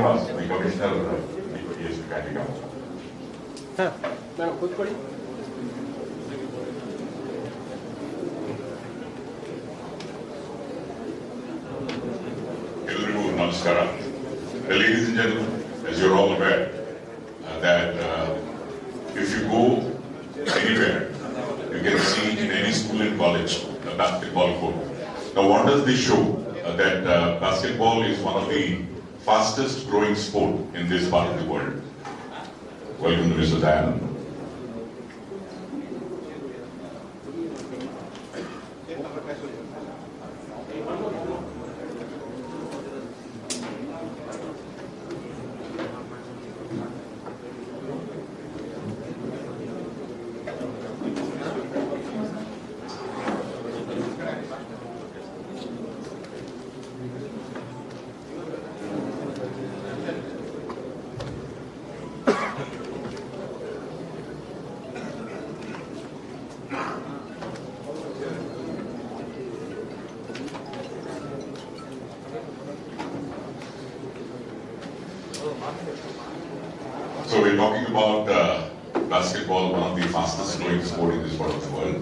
Srinivas, the commissioner, is catching up. Namaskara. Ladies and gentlemen, as you're all aware, that if you go anywhere, you can see in any school and college a basketball court. Now, what does this show? That basketball is one of the fastest growing sport in this part of the world. Welcome to Mr. Dhyan. So we're talking about basketball, one of the fastest growing sport in this part of the world.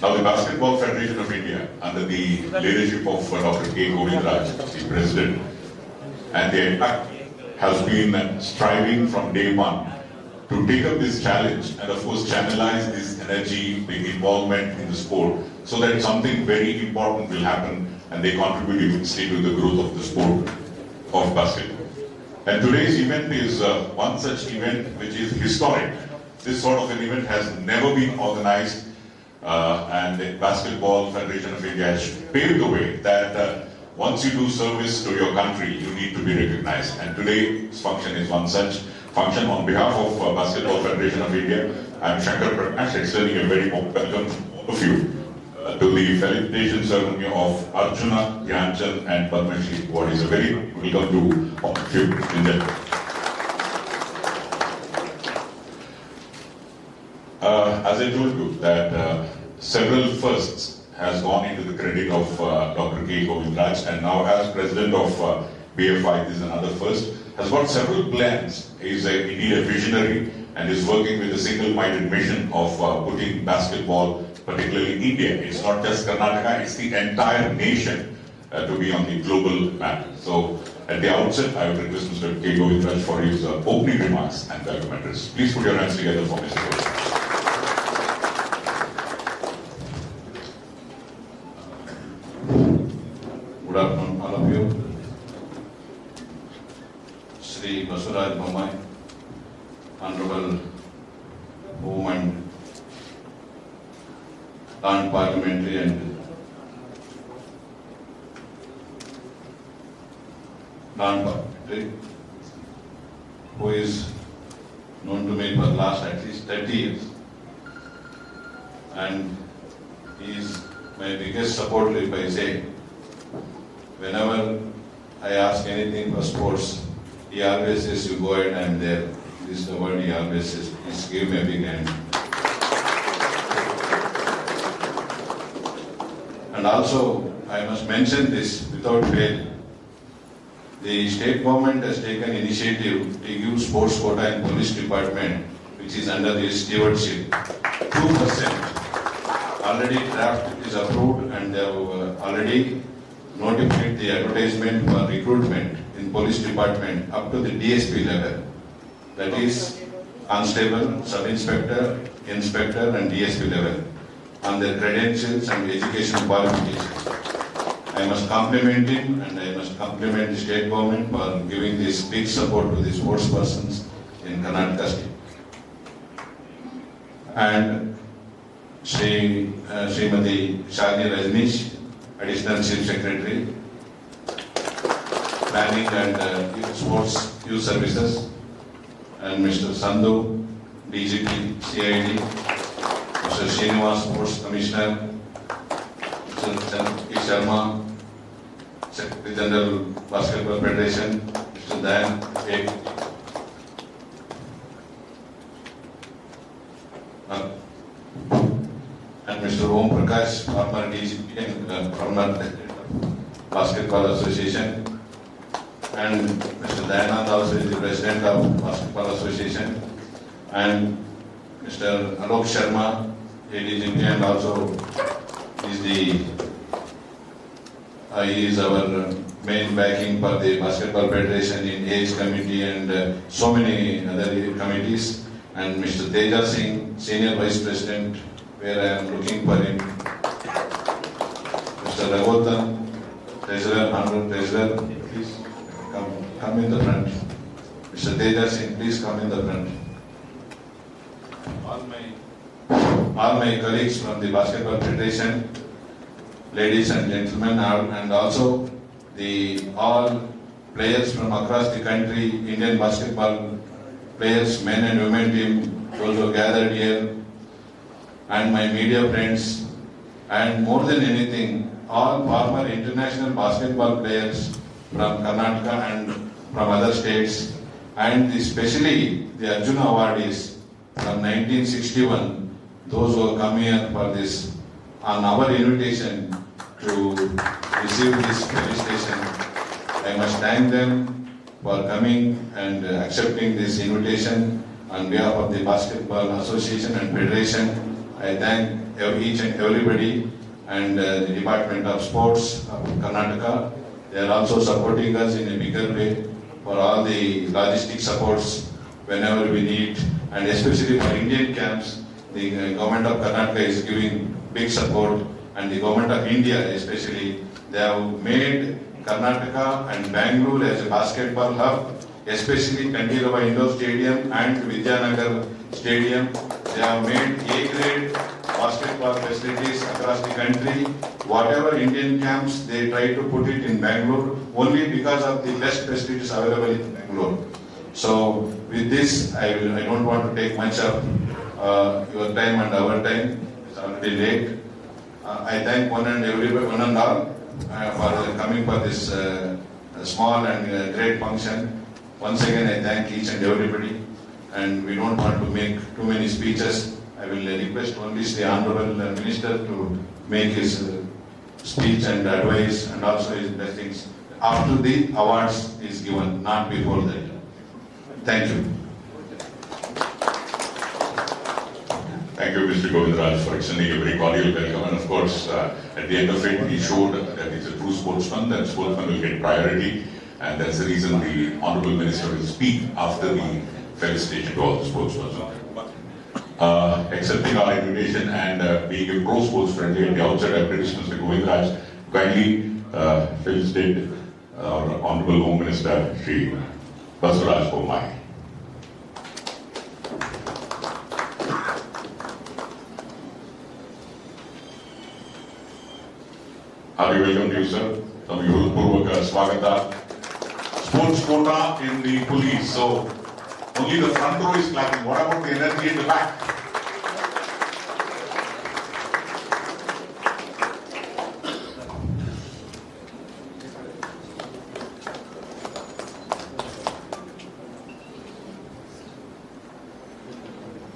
Now the Basketball Federation of India, under the leadership of Dr. K. Govindraj, the president, and the impact has been striving from day one to take up this challenge and of course channelize this energy, the involvement in the sport so that something very important will happen and they contribute immensely to the growth of the sport of basketball. And today's event is one such event which is historic. This sort of an event has never been organized and the Basketball Federation of India has paved the way that once you do service to your country, you need to be recognized. And today's function is one such function. On behalf of Basketball Federation of India, I am Shankar Prakash, extending a very warm welcome to all of you to the Felicitation ceremony of Arjuna, Dhyan and Padmashri Awardees. A very welcome to all of you in that. As I told you that several firsts has gone into the credit of Dr. K. Govindraj, and now as president of BFI, this is another first, has got several plans. He is indeed a visionary and is working with a single-minded mission of putting basketball, particularly India. It's not just Karnataka, it's the entire nation to be on the global map. So at the outset, I would request Mr. K. Govindraj for his opening remarks and welcome address. Please put your hands together for Mr. Govindraj. Good afternoon, all of you. Sri Basuraj Bommai, Honorable Home and Non-Parliamentary and Non-Parliamentary, who is known to me for the last at least 30 years, and he is my biggest supporter, if I say. Whenever I ask anything for sports, he always says, you go ahead, I'm there. This is the word he always says. Please give me a big hand. And also, I must mention this without fail. The state government has taken initiative to give sports quota in police department, which is under his stewardship. 2%. Already draft is approved and they have already notified the advertisement for recruitment in police department up to the DSP level. That is constable, sub-inspector, inspector and DSP level on their credentials and educational qualifications. I must compliment him and I must compliment the state government for giving this big support to the sports persons in Karnataka state. And Srimati Shani Rajneesh, Additional Chief Secretary, Planning and Sports Youth Services, and Mr. Sandhu, DGP, CID, Mr. Srinivas, Sports Commissioner, Mr. P. Sharma, Secretary General Basketball Federation, Mr. Dhyan, and Mr. Om Prakash, former DGP and former Basketball Association, and Mr. Dhyan also is the President of Basketball Association, and Mr. Alok Sharma, ADGP, and also he is our main backing for the Basketball Federation in age committee and so many other committees. And Mr. Teja Singh, Senior Vice President, where I am looking for him. Mr. Raghuvathan, Treasurer, Honorable Treasurer, please come in the front. Mr. Teja Singh, please come in the front. All my colleagues from the Basketball Federation, ladies and gentlemen, and also all players from across the country, Indian basketball players, men and women team, those who gathered here, and my media friends, and more than anything, all former international basketball players from Karnataka and from other states, and especially the Arjuna Awardees from 1961, those who have come here for this, on our invitation to receive this felicitation. I must thank them for coming and accepting this invitation on behalf of the Basketball Association and Federation. I thank each and everybody and the Department of Sports of Karnataka. They are also supporting us in a bigger way for all the logistic supports whenever we need, and especially for Indian camps. The government of Karnataka is giving big support, and the government of India especially, they have made Karnataka and Bangalore as a basketball hub, especially Kandirava Indoor Stadium and Vidyanagar Stadium. They have made A-grade basketball facilities across the country. Whatever Indian camps, they try to put it in Bangalore only because of the best facilities available in Bangalore. So with this, I don't want to take much of your time and our time. It's already late. I thank one and all for coming for this small and great function. Once again, I thank each and everybody. And we don't want to make too many speeches. I will request only the Honorable Minister to make his speech and advice and also his blessings after the awards is given, not before that. Thank you. Thank you, Mr. Govindraj, for extending a very cordial welcome. And of course, at the end of it, he showed that he's a true sportsman, that sportsman will get priority. And that's the reason the Honorable Minister will speak after the felicitation to all the sportspersons. Accepting our invitation and being a pro-sports friendly at the outset, I request Mr. Govindraj kindly felicitate our Honorable Home Minister, Shri Basuraj Bommai. Hearty welcome to you, sir. Some Purvaka Swagata. Sports quota in the police. So only the front row is clapping. What about the energy in the back?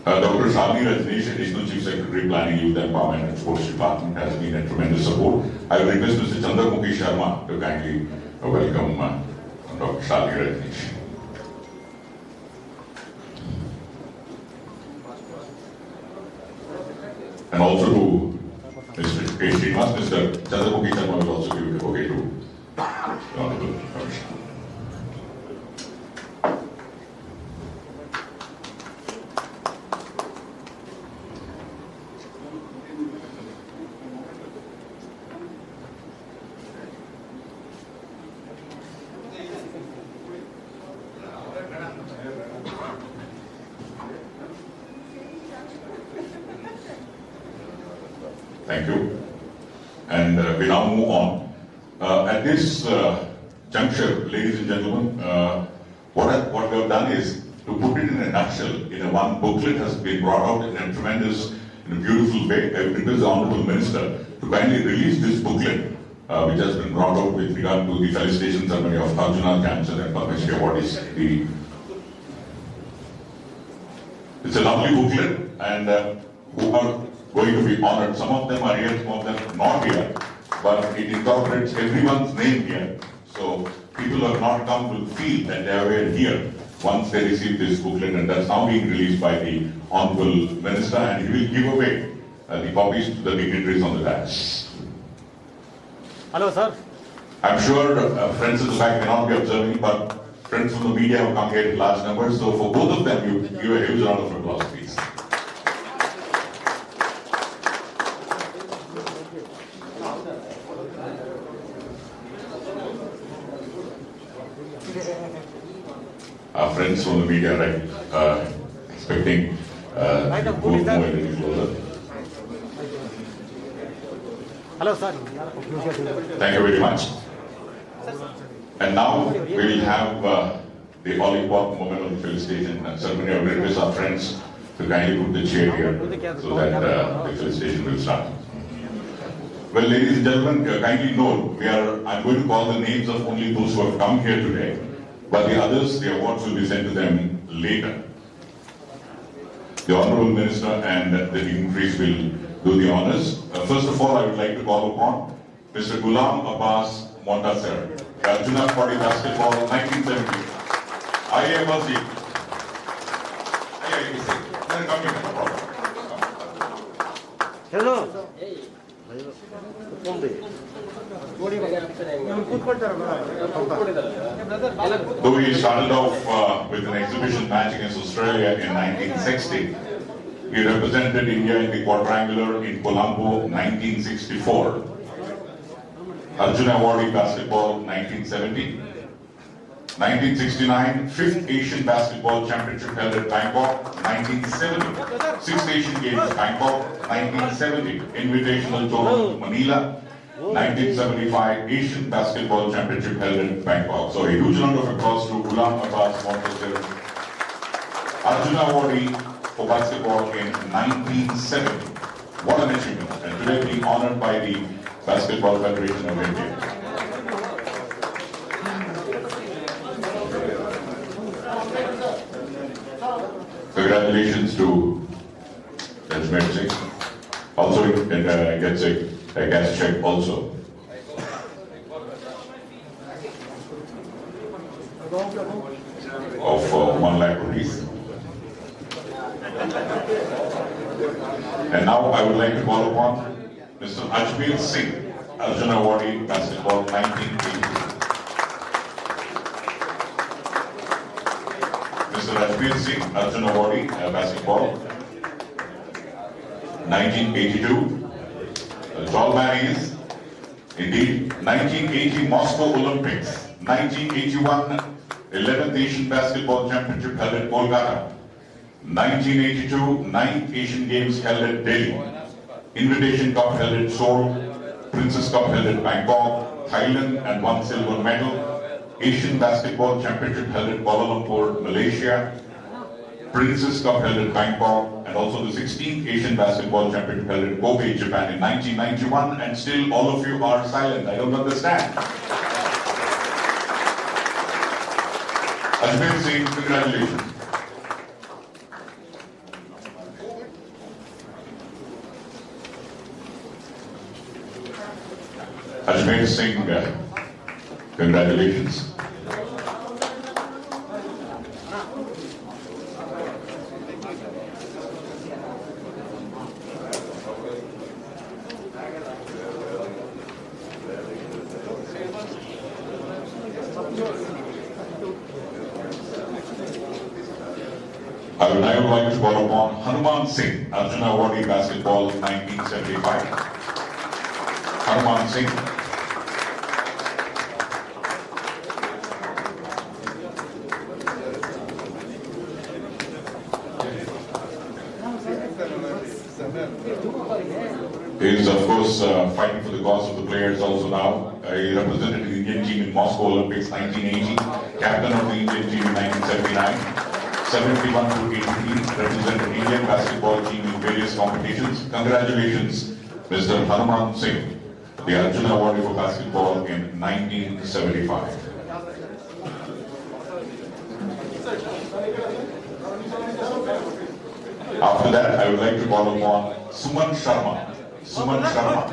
Dr. Shalini Rajneesh, Additional Chief Secretary, Planning, Youth Empowerment and Sports Department, has been a tremendous support. I will request Mr. Chandramukhi Sharma to kindly welcome Dr. Shalini Rajneesh. And also to Mr. K. Srinivas, Mr. Chandramukhi Sharma will also give a bouquet to the Honorable Commissioner. Thank you. And we now move on. At this juncture, ladies and gentlemen, what we have done is to put it in a nutshell. In a one booklet has been brought out in a tremendous, in a beautiful way. I request the Honorable Minister to kindly release this booklet, which has been brought out with regard to the felicitation ceremony of Arjuna Cancer and Padmashri Awardees. It's a lovely booklet, and who are going to be honored. Some of them are here, some of them not here, but it incorporates everyone's name here. So people who have not come will feel that they were here once they receive this booklet, and that's now being released by the Honorable Minister, and he will give away the copies to the dignitaries on the dais. Hello, sir. I'm sure friends at the back may not be observing, but friends from the media have come here in large numbers, so for both of them, you give a huge round of applause, please. Our friends from the media are expecting to move more a little closer. Hello, sir. Thank you very much. And now we will have the all-important moment of the felicitation ceremony. I will request our friends to kindly put the chair here so that the felicitation will start. Well, ladies and gentlemen, kindly note, I'm going to call the names of only those who have come here today, but the others, the awards will be sent to them later. The Honorable Minister and the dignitaries will do the honors. First of all, I would like to call upon Mr. Ghulam Abbas Montasser, Arjuna for basketball 1970. IAMC. Come here, no problem. Hello. Though he started off with an exhibition match against Australia in 1960, he represented India in the quadrangular in Colombo 1964. Arjuna Awardee basketball 1970. 1969, 5th Asian Basketball Championship held at Bangkok. 1970, 6th Asian Games Bangkok. 1970, Invitational Tournament Manila. 1975, Asian Basketball Championship held in Bangkok. So a huge round of applause to Ghulam Abbas Montasser, Arjuna Awardee for basketball in 1970. What an achievement, and today being honored by the Basketball Federation of India. Congratulations to Judge Singh. Also, it gets a gas check also. Of 1 lakh rupees. And now I would like to call upon Mr. Ajmer Singh, Arjuna Awardee Basketball 1982. Mr. Ajmer Singh, Arjuna Awardee Basketball 1982. The tall man is indeed 1980 Moscow Olympics, 1981 11th Asian Basketball Championship held at Kolkata, 1982 9th Asian Games held at Delhi, Invitation Cup held at Seoul, Princess Cup held at Bangkok, Thailand and 1 silver medal, Asian Basketball Championship held at Kuala Lumpur, Malaysia, Princess Cup held at Bangkok, and also the 16th Asian Basketball Championship held in Kobe, Japan in 1991, and still all of you are silent. I don't understand. Ajmer Singh, congratulations. Ajmer Singh, congratulations. I would now like to call upon Hanuman Singh, Arjuna Awardee Basketball 1975. Hanuman Singh. He is, of course, fighting for the cause of the players also now. He represented the Indian team in Moscow Olympics 1980, captain of the Indian team in 1979. 71 to 83, represented Indian basketball team in various competitions. Congratulations, Mr. Hanuman Singh, the Arjuna Awardee for basketball in 1975. After that, I would like to call upon Suman Sharma. Suman Sharma.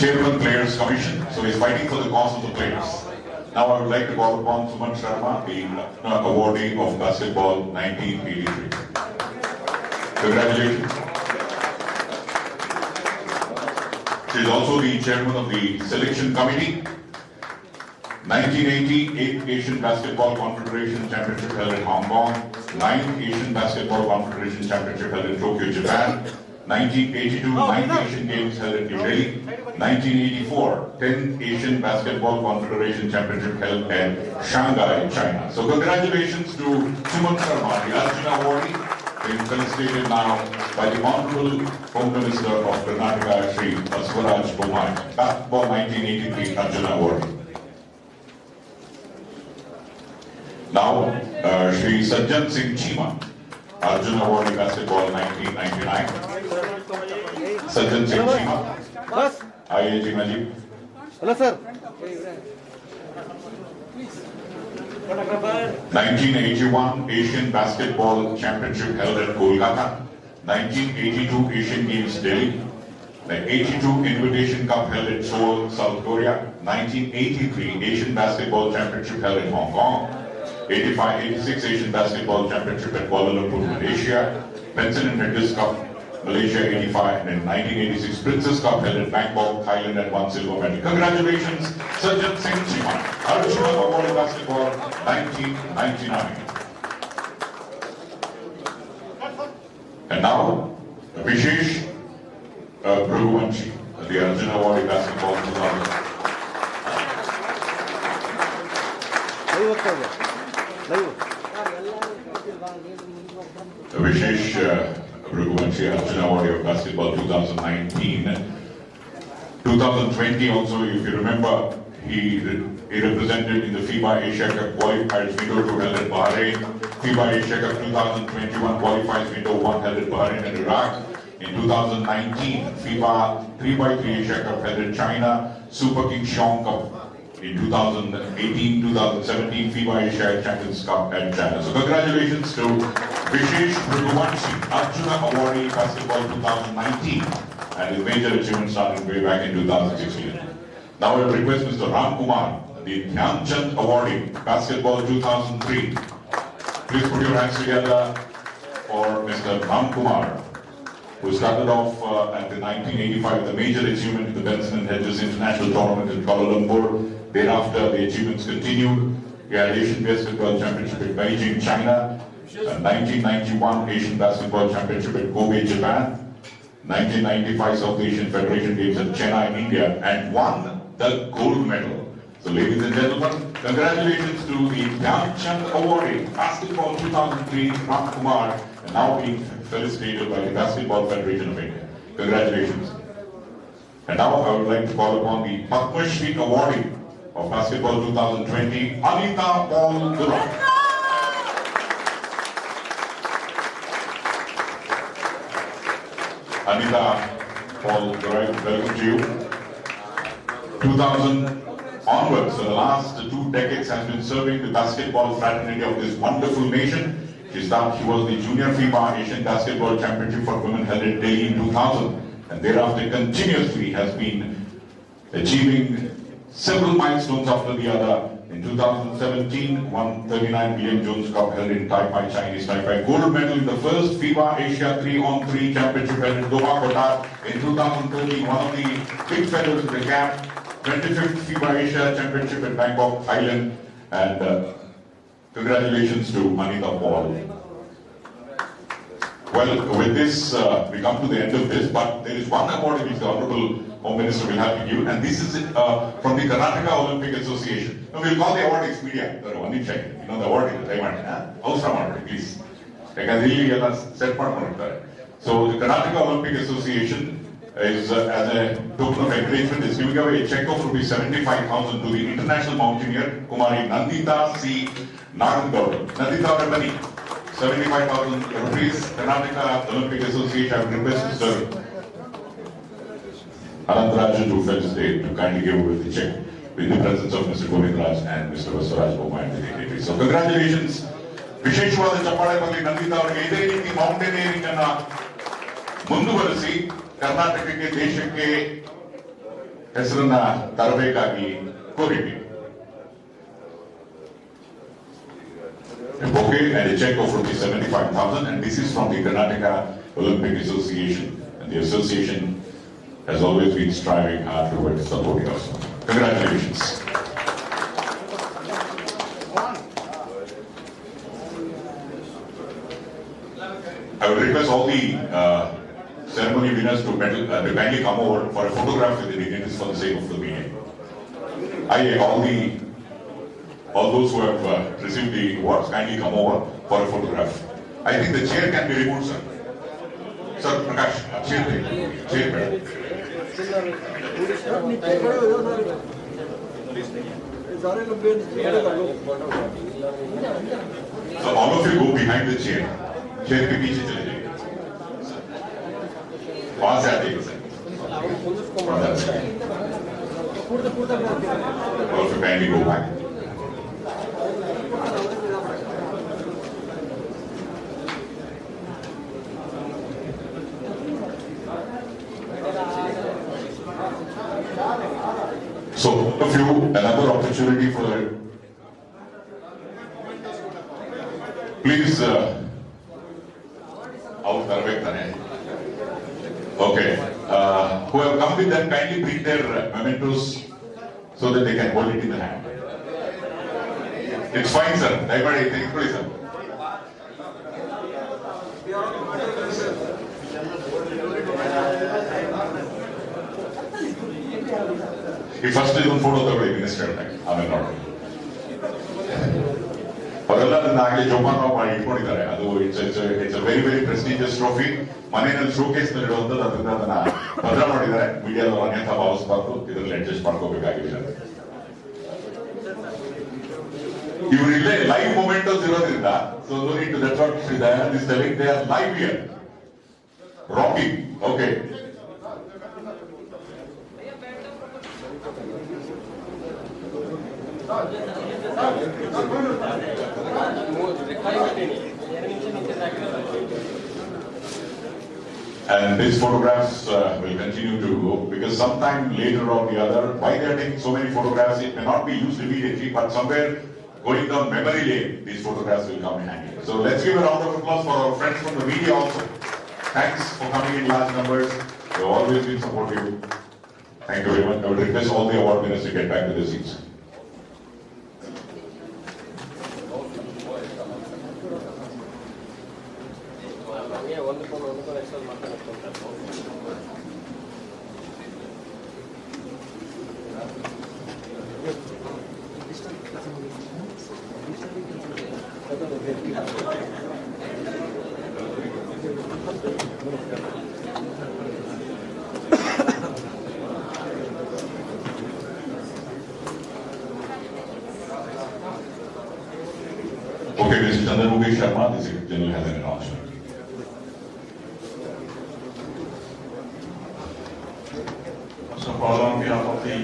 Chairman Players Commission, so he's fighting for the cause of the players. Now I would like to call upon Suman Sharma, the awardee of basketball 1983. Congratulations. She is also the chairman of the selection committee. 1980 8th Asian Basketball Confederation Championship held in Hong Kong, 9th Asian Basketball Confederation Championship held in Tokyo, Japan, 1982 9th Asian Games held in New Delhi, 1984 10th Asian Basketball Confederation Championship held in Shanghai, China. So congratulations to Suman Sharma, the Arjuna awardee, being felicitated now by the Honorable Home Minister of Karnataka, Shri Baswaraj Bommai, Basketball 1983 Arjuna awardee. Now, Shri Sajjan Singh Chima, Arjuna awardee basketball 1999. Sajjan Singh Chima, Bas. IAG Najib. Hello, sir. 1981 Asian Basketball Championship held at Kolkata. 1982 Asian Games Delhi. The 82 Invitation Cup held at Seoul, South Korea. 1983 Asian Basketball Championship held in Hong Kong. 85-86 Asian Basketball Championship at Kuala Lumpur, Malaysia. Benson and Hedges Cup, Malaysia 85, and 1986 Princess Cup held in Bangkok, Thailand, and 1 silver medal. Congratulations, Sajjan Singh Chima, Arjuna Award in Basketball 1999. And now, Vishesh Bhruvanshi, the Arjuna Award in Basketball 2000. Vishesh Bhruvanshi, Arjuna Award of Basketball 2019. 2020 also, if you remember, he represented in the FIBA Asia Cup qualifiers window 2 held at Bahrain. FIBA Asia Cup 2021 qualifiers window 1 held at Bahrain and Iraq. In 2019, FIBA 3x3 Asia Cup held at China. Super King Xiong Cup in 2018-2017 FIBA Asia Champions Cup at China. So congratulations to Vishesh Bhruvanshi, Arjuna Awardee Basketball 2019, and his major achievement started way back in 2016. Now I will request Mr. Ram Kumar, the Dhyan Chand Awardee Basketball 2003. Please put your hands together for Mr. Ram Kumar, who started off at the 1985 the major achievement in the Benson and Hedges International Tournament in Kuala Lumpur. Thereafter, the achievements continued. He had Asian Basketball Championship in Beijing, China. 1991 Asian Basketball Championship in Kobe, Japan. 1995 South Asian Federation Games in Chennai, India, and won the gold medal. So, ladies and gentlemen, congratulations to the Dhyan Chand Awardee Basketball 2003 Ram Kumar, and now being felicitated by the Basketball Federation of India. Congratulations. And now I would like to call upon the Padmashri Awardee of Basketball 2020, Anita Paul Duran. Anita Paul Duran, welcome to you. 2000 onwards, for the last 2 decades, has been serving the basketball fraternity of this wonderful nation. She was the Junior FIBA Asian Basketball Championship for Women held in Delhi in 2000, and thereafter continuously has been achieving several milestones after the other. In 2017, won 39 Billion Jones Cup held in Taipei, Chinese Taipei. Gold medal in the first FIBA Asia 3-on-3 Championship held in Doha, Qatar. In 2013, one of the big fellows in the camp. 25th FIBA Asia Championship in Bangkok, Thailand. And congratulations to Anita Paul. Well, with this, we come to the end of this, but there is one award which the Honorable Home Minister will have to give, and this is from the Karnataka Olympic Association. Now, we'll call the award media. One check. You know the award is please. Set so the Karnataka Olympic Association is, as a token of encouragement, is giving away a check of rupees 75,000 to the international mountaineer Kumari Nandita C. Nagangowda. Nandita Rabani, 75,000 rupees. Karnataka Olympic Association, I have requested Sir Anandrajan to felicitate to kindly give away the check with the presence of Mr. Govindraj and Mr. Baswaraj Bommai and the dignitary. So congratulations. ವಿಶೇಷವಾದ ಚಪ್ಪಾಳೆ ಬರಲಿ ನಂದಿತಾ ಅವರಿಗೆ. ಇದೇ ರೀತಿ mountaineering ಅನ್ನ ಮುಂದುವರಿಸಿ ಕರ್ನಾಟಕಕ್ಕೆ, ದೇಶಕ್ಕೆ ಹೆಸರನ್ನ ತರಬೇಕಾಗಿ ಕೋರಿಕೆ. A bouquet and a check of ₹75,000, and this is from the Karnataka Olympic Association, and the association has always been striving hard towards supporting us. Congratulations. I would request all the ceremony winners to kindly come over for a photograph with the dignitaries for the sake of the meeting. All those who have received the awards, kindly come over for a photograph. I think the chair can be removed, sir. Sir, Prakash, chair, madam. So all of you go behind the chair. Chair के पीछे चले जाइए. वहाँ से आते हैं sir. All of you kindly go back. So, a few, another opportunity for, please, out okay, who have come with them, kindly bring their mementos so that they can hold it in the hand. It's fine, sir. Everybody, thank you, sir. ಈ first ಇದೊಂದು photo ತಗೊಳ್ಳಿ minister ಆಮೇಲೆ ನೋಡಿ. ಅವರೆಲ್ಲ ಅದನ್ನ ಆಗಲೇ ಜೋಪಾನ ಮಾಡಿ ಇಟ್ಕೊಂಡಿದ್ದಾರೆ. ಅದು it's a very very prestigious trophy. ಮನೆಯಲ್ಲಿ ಶೋಕೇಸ್ ನಲ್ಲಿ ಇಡುವಂಥದ್ದು, ಅದರಿಂದ ಅದನ್ನ ಭದ್ರ ಮಾಡಿದ್ದಾರೆ. ಮೀಡಿಯಾದವರು ಅನ್ಯಥಾ ಭಾವಿಸಬಾರ್ದು, ಇದರಲ್ಲಿ ಅಡ್ಜಸ್ಟ್ ಮಾಡ್ಕೋಬೇಕಾಗಿಲ್ಲ. ಇವರು ಇಲ್ಲೇ ಲೈವ್ ಮೊಮೆಂಟೋಸ್ ಇರೋದ್ರಿಂದ, so no need to that what Dhyan is telling, they are live here. Rocking. Okay. And these photographs will continue to go, because sometime later or the other, why they are taking so many photographs, it may not be used immediately, but somewhere going down memory lane, these photographs will come in handy. So let's give a round of applause for our friends from the media also. Thanks for coming in large numbers. You have always been supportive. Thank you very much. I would request all the award winners to get back to their seats. Okay, Mr. Chandramugi Sharma, the Secretary General, has an announcement. First of all, on behalf of the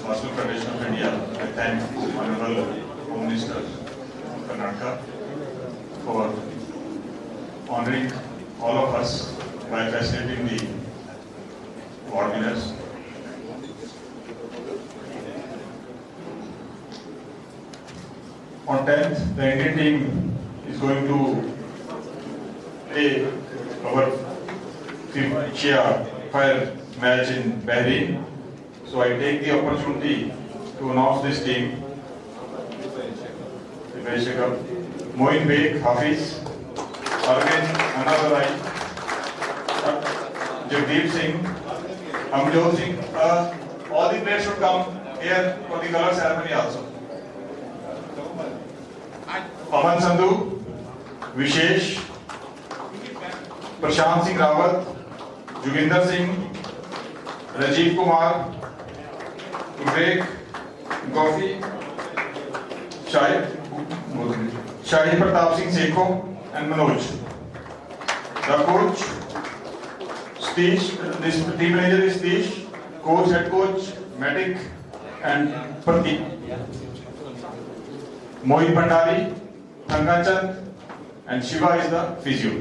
National Federation of India, I thank Honorable Home Minister of Karnataka for honoring all of us by facilitating the award winners. On 10th, the Indian team is going to play our fire match in Bahrain. So I take the opportunity to announce this team. Moin Beg, Hafiz, Arvind, Anadolai, Jagdeep Singh, Amjot Singh. All the players should come here for the color ceremony also. Aman Sandhu, Vishesh, Prashant Singh Rawat, Joginder Singh, Rajiv Kumar, Greg, Gofi, Shahid Pratap Singh Sekho, and Manoj. The coach, Steesh, this team manager is Steesh, coach, head coach, Matic, and Pradeep. Mohit Bhandari, Thanganchand, and Shiva is the physio.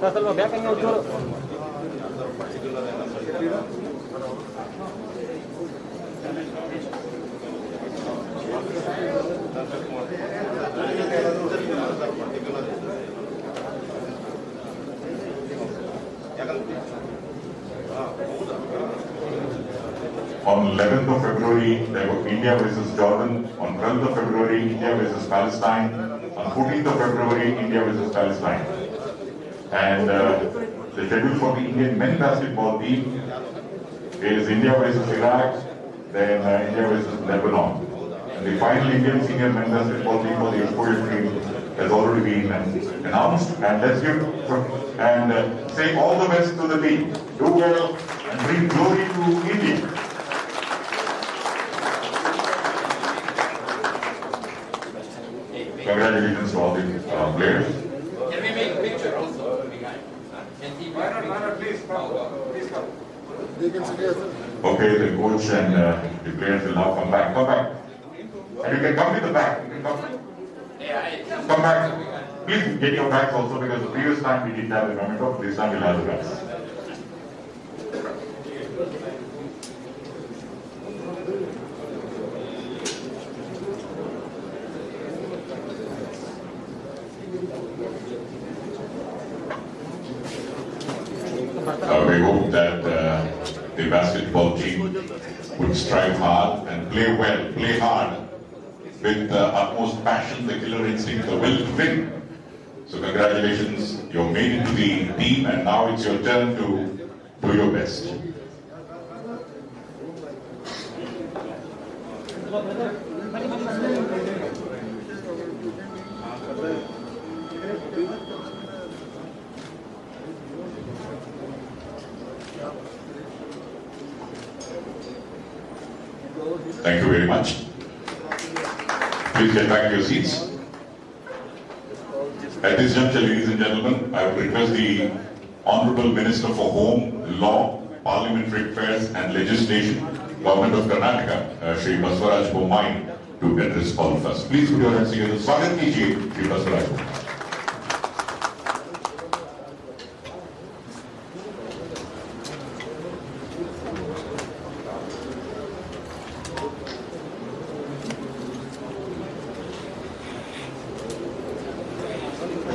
Sir ಸ್ವಲ್ಪ back ಹಂಗೆ ಒಂಚೂರು On 11th of February, there was India versus Jordan. On 12th of February, India versus Palestine. On 14th of February, India versus Palestine. And the schedule for the Indian men's basketball team is India versus Iraq, then India versus Lebanon. And the final Indian senior men's basketball team for the exposure team has already been announced. And let's give and say all the best to the team. Do well and bring glory to India. Congratulations to all the players. Can we make a picture also behind? Please come. Okay, the coach and the players will now come back. Come back. And you can come to the back. You can come back. Please get your bags also, because the previous time we didn't have the memento. This time we'll have the bags. We hope that the basketball team would strive hard and play well, play hard with the utmost passion, the killer instinct, the will to win. So congratulations, you're made into the team, and now it's your turn to do your best. Thank you very much. Please get back to your seats. At this juncture, ladies and gentlemen, I would request the Honorable Minister for Home, Law, Parliamentary Affairs and Legislation, Government of Karnataka, Shri Baswaraj Bommai, to address all of us. Please put your hands together. Swagat kijiye, Shri Baswaraj.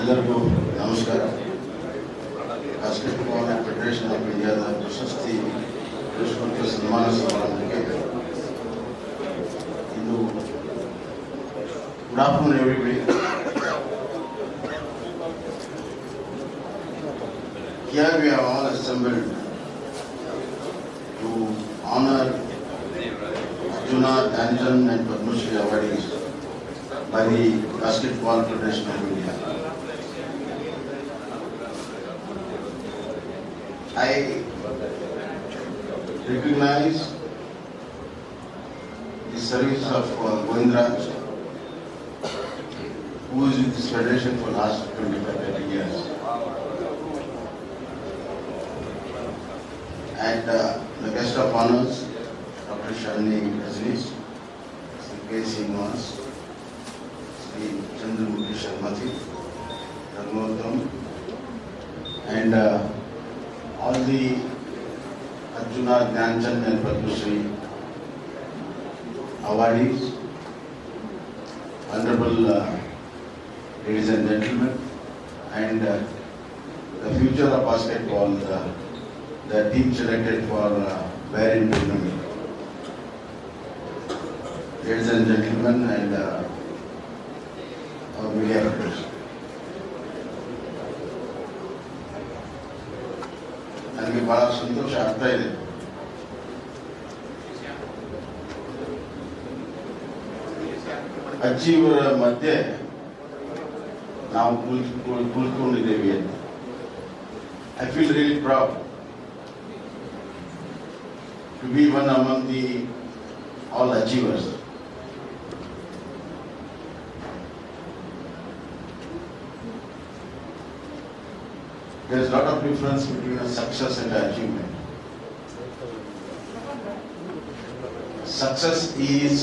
ಎಲ್ಲರಿಗೂ ನಮಸ್ಕಾರ. Basketball federation of ಇಂಡಿಯಾದ ಪ್ರಶಸ್ತಿ ಪುರಸ್ಕೃತ ಸನ್ಮಾನ ಸಮಾರಂಭಕ್ಕೆ ಇಂದು good afternoon everybody. Here we are all assembled to honor Arjuna, Dhyan and Padmashri Awardees by the Basketball Federation of India. I recognize the service of Govindraj, who is with this federation for the last 25-30 years. And the guest of honors, Dr. Shalini Rajneesh, Sri K. Srinivas, Sri Chandramukhi Sharmati, Raghunatham, and all the Arjuna, Dhyan and Padmashri Awardees, Honorable ladies and gentlemen, and the future of basketball, the team selected for Bahrain tournament. Ladies and gentlemen, and our media representatives. ನನಗೆ ಬಹಳ ಸಂತೋಷ ಆಗ್ತಾ ಇದೆ. ಅಚೀವರ ಮಧ್ಯೆ ನಾವು ಕುಳಿತುಕೊಂಡಿದ್ದೇವೆ ಅಂತ. I feel really proud to be one among the all achievers. There is a lot of difference between a success and an achievement. Success is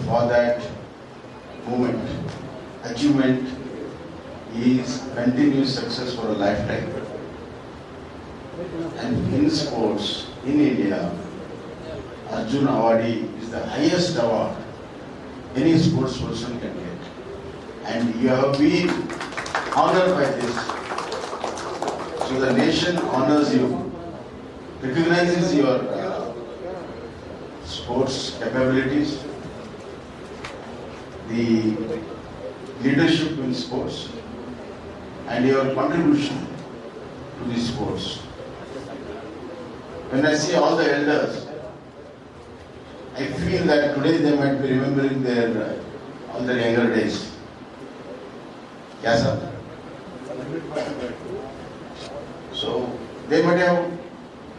for that moment. Achievement is continuous success for a lifetime. And in sports, in India, Arjuna Awardee is the highest award any sports person can get. And you have been honored by this. So the nation honors you, recognizes your sports capabilities, the leadership in sports, and your contribution to the sports. When I see all the elders, I feel that today they might be remembering their all their younger days. Yes, sir. So they might have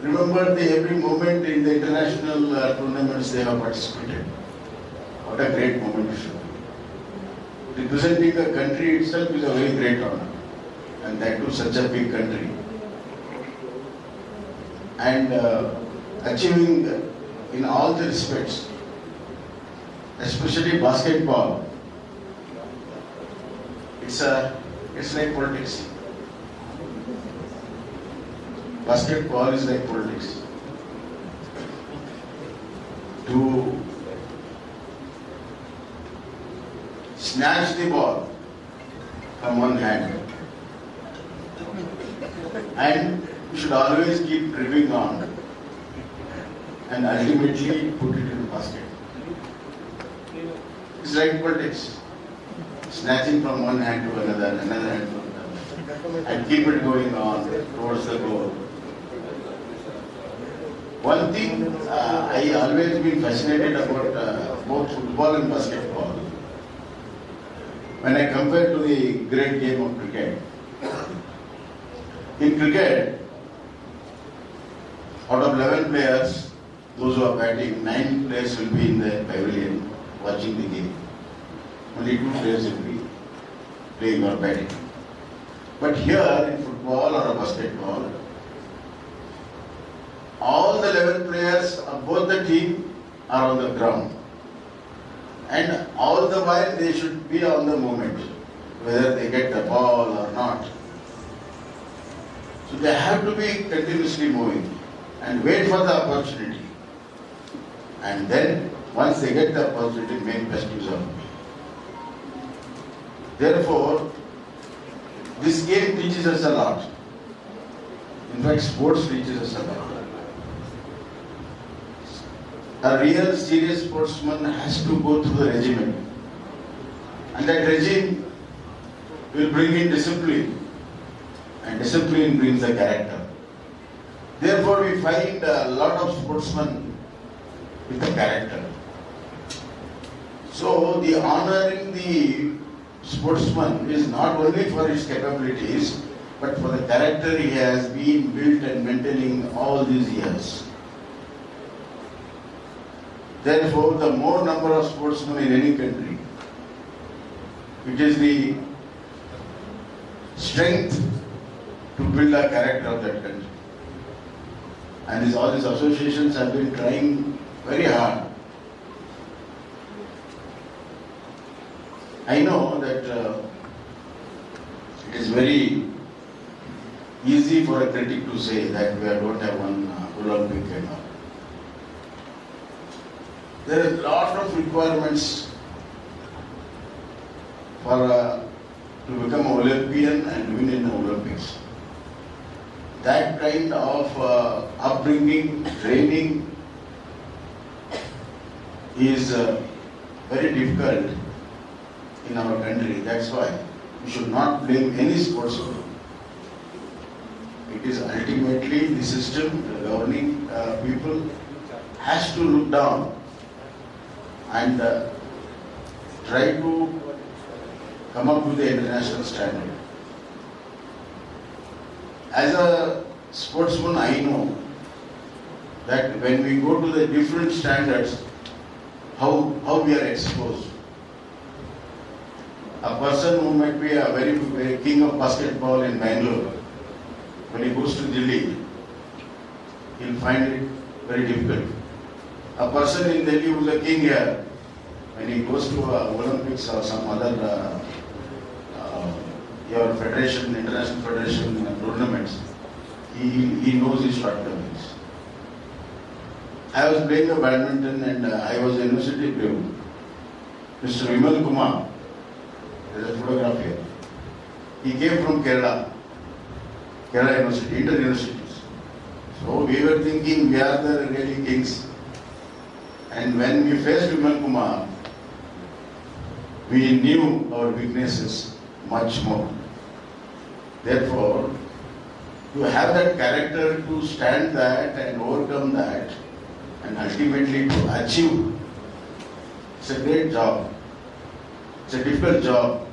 remembered every moment in the international tournaments they have participated. What a great moment it should be. Representing a country itself is a very great honor, and that too such a big country. And achieving in all the respects, especially basketball, it's like politics. Basketball is like politics. To snatch the ball from one hand, and you should always keep dribbling on and ultimately put it in the basket. It's like politics. Snatching from one hand to another hand to another, and keep it going on towards the goal. One thing I always been fascinated about both football and basketball. When I compare to the great game of cricket, in cricket, out of 11 players, those who are batting, 9 players will be in the pavilion watching the game. Only 2 players will be playing or batting. But here in football or basketball, all the 11 players of both the team are on the ground. And all the while they should be on the moment, whether they get the ball or not. So they have to be continuously moving and wait for the opportunity. And then once they get the opportunity, make best use of it. Therefore, this game teaches us a lot. In fact, sports teaches us a lot. A real serious sportsman has to go through the regimen. And that regime will bring in discipline. And discipline brings the character. Therefore, we find a lot of sportsmen with the character. So, the honoring the sportsman is not only for his capabilities, but for the character he has been built and maintaining all these years. Therefore, the more number of sportsmen in any country, it is the strength to build a character of that country. And all these associations have been trying very hard. I know that it is very easy for a critic to say that we don't have one Olympic and all. There are a lot of requirements to become an Olympian and win in the Olympics. That kind of upbringing, training is very difficult in our country. That's why we should not blame any sportsman. It is ultimately the system, the governing people has to look down and try to come up with the international standard. As a sportsman, I know that when we go to the different standards, how we are exposed. A person who might be a very king of basketball in Bangalore, when he goes to Delhi, he'll find it very difficult. A person in Delhi who's a king here, when he goes to Olympics or some other your federation, international federation tournaments, he knows his shortcomings. I was playing a badminton and I was a university player. Mr. Vimal Kumar, there's a photograph here. He came from Kerala University, inter-universities. So we were thinking we are the really kings. And when we faced Vimal Kumar, we knew our weaknesses much more. Therefore, to have that character to stand that and overcome that and ultimately to achieve, it's a great job. It's a difficult job.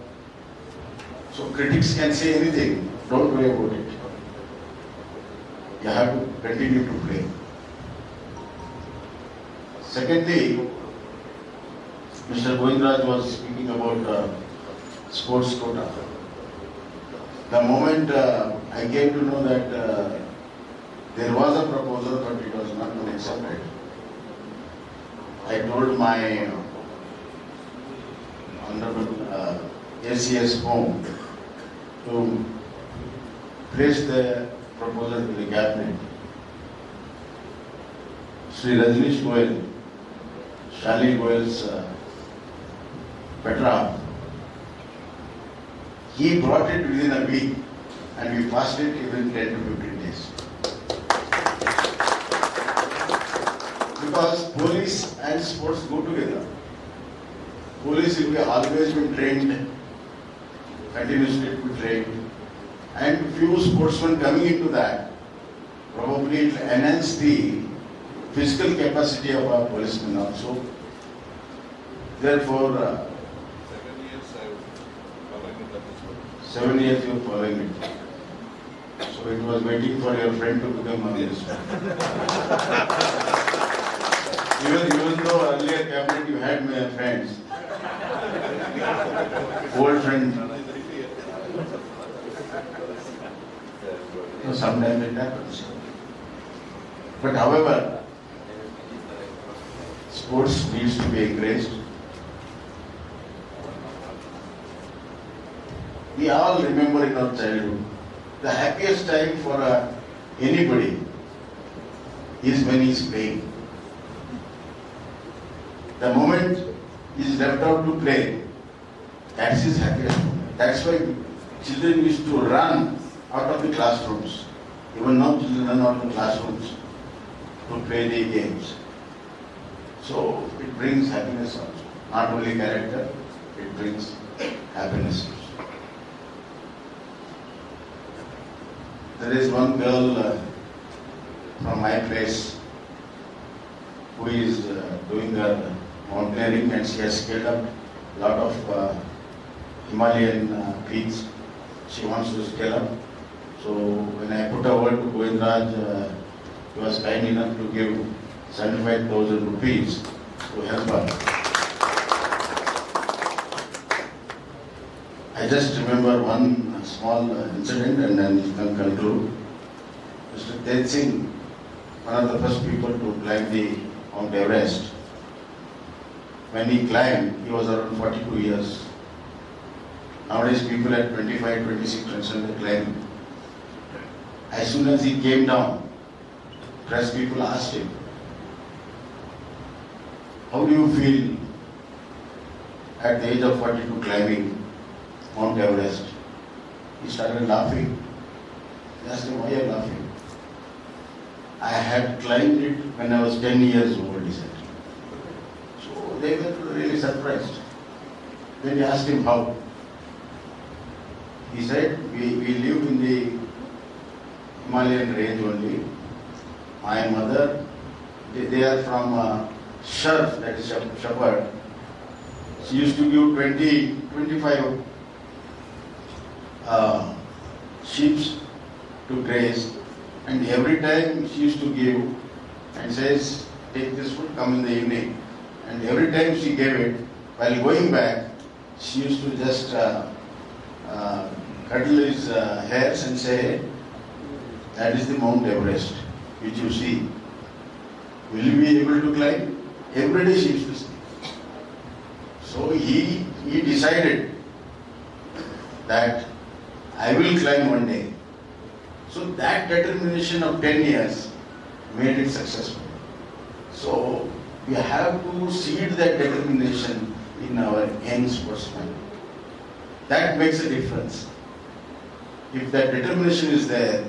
So critics can say anything, don't worry about it. You have to continue to play. Secondly, Mr. Govindraj was speaking about sports quota. The moment I came to know that there was a proposal but it was not been accepted, I told my Honorable ACS home to place the proposal to the cabinet. Sri Rajnish Goyal, Shali Goyal's better half, he brought it within a week and we passed it even 10 to 15 days. Because police and sports go together. Police will be always been trained, continuously to be trained, and few sportsmen coming into that, probably it will enhance the physical capacity of our policemen also. Therefore, 7 years you are following it. So it was waiting for your friend to become a minister. Even though earlier cabinet you had my friends, old friends. So sometimes it happens. But however, sports needs to be encouraged. We all remember in our childhood, the happiest time for anybody is when he is playing. The moment he is left out to play, that's his happiest moment. That's why children used to run out of the classrooms. Even now children run out of the classrooms to play the games. So it brings happiness also. Not only character, it brings happiness. There is one girl from my place who is doing her mountaineering and she has scaled up a lot of Himalayan peaks. She wants to scale up. So when I put a word to Govindraj, he was kind enough to give 75,000 rupees to help her. I just remember one small incident and then you can conclude. Mr. Tej Singh, one of the first people to climb the Mount Everest. When he climbed, he was around 42 years. Nowadays people at 25, 26 consider climbing. As soon as he came down, press people asked him, how do you feel at the age of 42 climbing Mount Everest. He started laughing. I asked him, why are you laughing? I had climbed it when I was 10 years old, he said. So they were really surprised. Then he asked him how. He said, we live in the Himalayan range only. My mother, they are from Shurf, that is shepherd. She used to give 25 sheep to graze, and every time she used to give and says, take this food, come in the evening. And every time she gave it, while going back, she used to just cuddle his hairs and say, that is the Mount Everest, which you see. Will you be able to climb? Every day she used to say. So he decided that I will climb one day. So that determination of 10 years made it successful. So we have to seed that determination in our young sportsmen. That makes a difference. If that determination is there,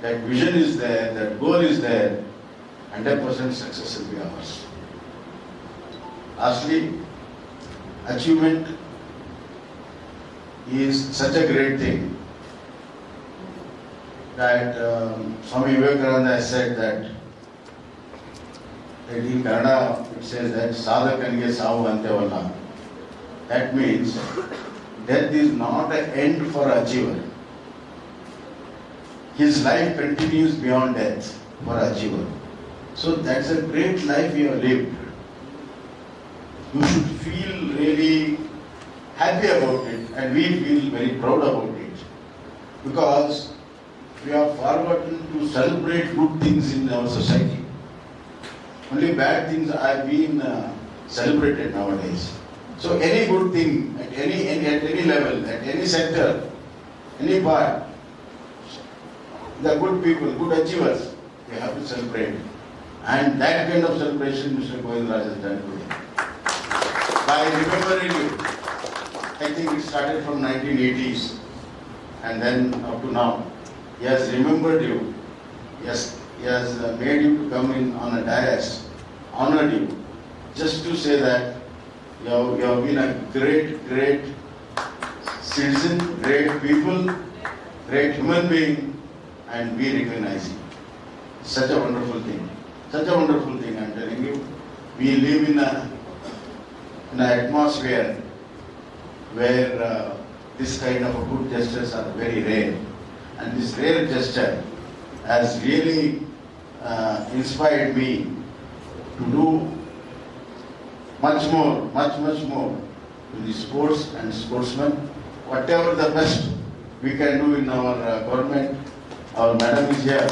that vision is there, that goal is there, 100% success will be ours. Lastly, achievement is such a great thing that Swami Vivekananda said that in Kannada it says that sadhakange savu antevalla. That means death is not an end for achiever. His life continues beyond death for achiever. So that's a great life you have lived. You should feel really happy about it, and we feel very proud about it, because we have forgotten to celebrate good things in our society. Only bad things are being celebrated nowadays. So any good thing at any level, at any sector, any part, the good people, good achievers, we have to celebrate. And that kind of celebration Mr. Govindraj has done today. By remembering you, I think it started from 1980s and then up to now. He has remembered you. Yes, he has made you to come in on a dais, honored you, just to say that you have been a great citizen, great people, great human being, and we recognize you. Such a wonderful thing. Such a wonderful thing, I'm telling you. We live in an atmosphere where this kind of good gestures are very rare. And this rare gesture has really inspired me to do much more to the sports and sportsmen. Whatever the best we can do in our government. Our madam is here.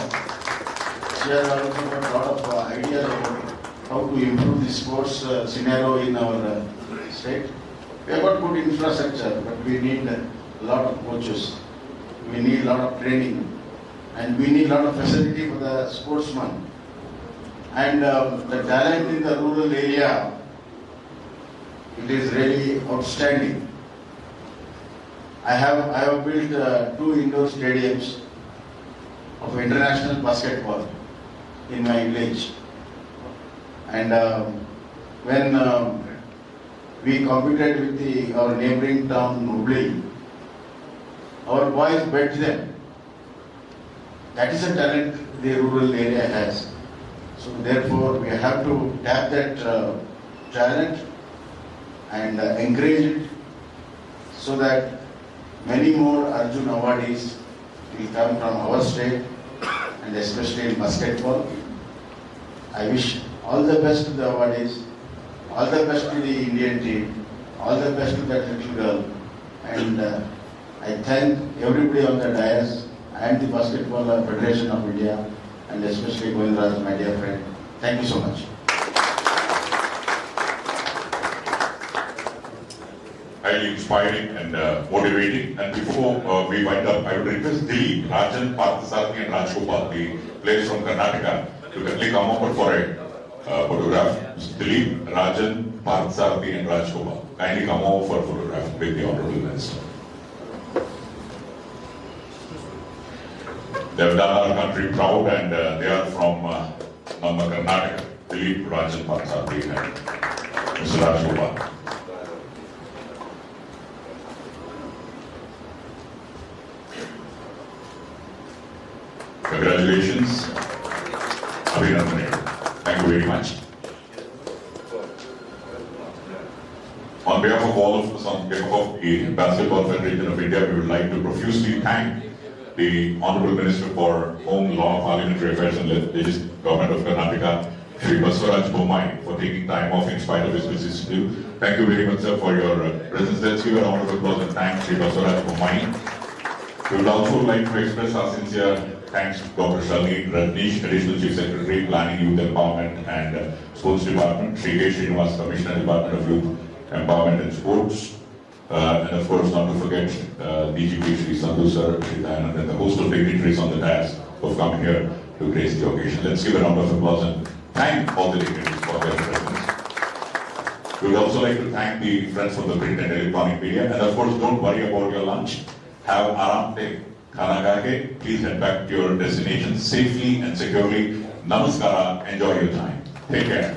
She has also got a lot of ideas about how to improve the sports scenario in our state. We have got good infrastructure, but we need a lot of coaches. We need a lot of training, and we need a lot of facility for the sportsman. And the talent in the rural area, it is really outstanding. I have built 2 indoor stadiums of international basketball in my village. And when we competed with our neighboring town, Hubli, our boys bet them. That is a talent the rural area has. So therefore, we have to tap that talent and encourage it so that many more Arjuna Awardees will come from our state, and especially in basketball. I wish all the best to the awardees, all the best to the Indian team, all the best to that little girl, and I thank everybody on the dais and the Basketball Federation of India, and especially Govindraj, my dear friend. Thank you so much. Highly inspiring and motivating. And before we wind up, I would request Dilip, Rajan, Parthasarathi and Rajgopal, the players from Karnataka, to kindly come up for a photograph. Dilip, Rajan, Parthasarathi and Rajgopal, kindly come over for a photograph with the Honorable Minister. They've done our country proud, and they are from Namma Karnataka. Dilip Rajan Patsar, Mr. Rajgopal. Congratulations, Abhinandan. Thank you very much. On behalf of all of us, on behalf of the Basketball Federation of India, we would like to profusely thank the Honorable Minister for Home, Law, Parliamentary Affairs and Legislative Government of Karnataka, Shri Baswaraj Bommai, for taking time off in spite of his busy schedule. Thank you very much, sir, for your presence. Let's give a round of applause and thank Shri Baswaraj Bommai. We would also like to express our sincere thanks to Dr. Shalini Rajneesh, Additional Chief Secretary, Planning, Youth Empowerment and Sports Department, Shri K. Srinivas, Commissioner, Department of Youth Empowerment and Sports, and of course not to forget DGP Shri Sandhu Sir, Shri Dhyan, and the host of dignitaries on the dais for coming here to grace the occasion. Let's give a round of applause and thank all the dignitaries for their presence. We would also like to thank the friends from the print and electronic media, and of course don't worry about your lunch. Have aram te khana kha. Please head back to your destination safely and securely. Namaskara. Enjoy your time. Take care.